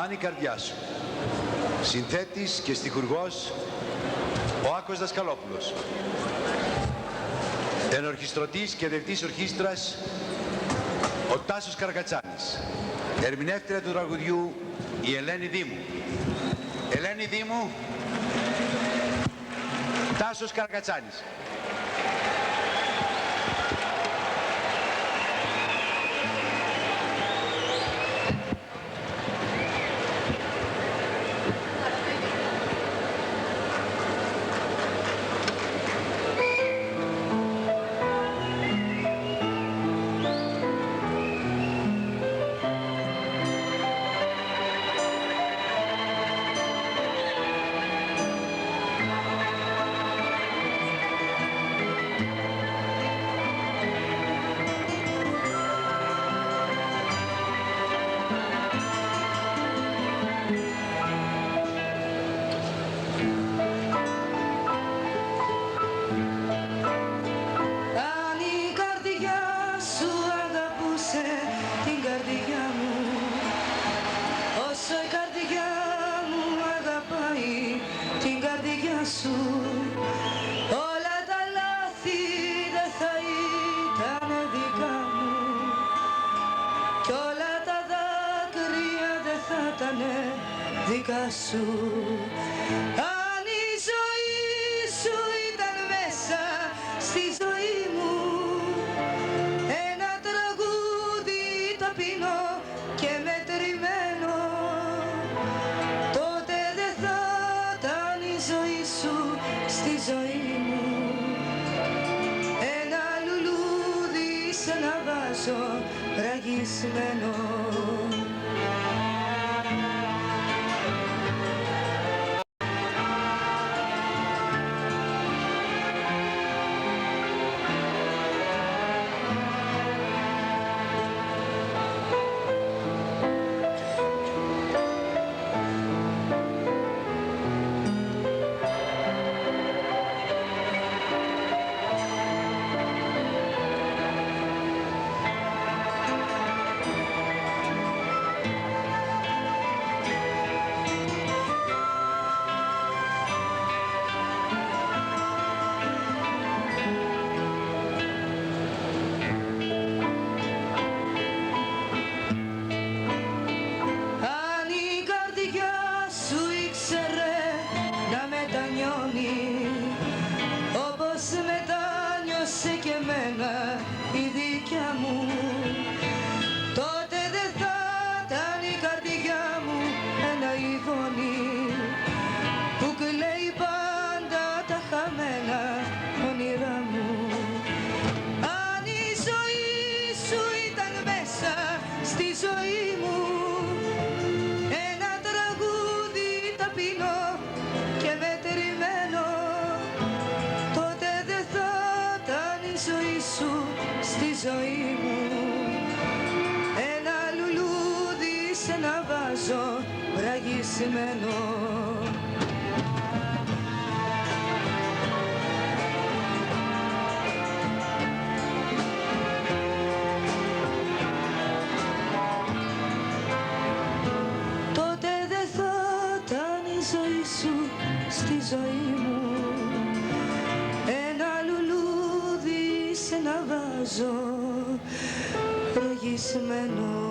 Αμάν η καρδιά σου. Συνθέτης και στιχουργός ο Άκος Δασκαλόπουλος. Ενορχιστρωτής και διευθυντής ορχήστρας ο Τάσος Καρακατσάνης. Ερμηνεύτρια του τραγουδιού η Ελένη Δήμου. Ελένη Δήμου, Τάσος Καρακατσάνης. Δικά σου. Αν η ζωή σου ήταν μέσα στη ζωή μου, ένα τραγούδι ταπεινό και μετρημένο, τότε δεν θα ήταν η ζωή σου στη ζωή μου. Ένα λουλούδι σε ένα βάζο ραγισμένο. Βραγισμένο. Τότε δεν θα ήταν η ζωή σου στη ζωή μου, ένα λουλούδι σε ένα βάζο βραγισμένο.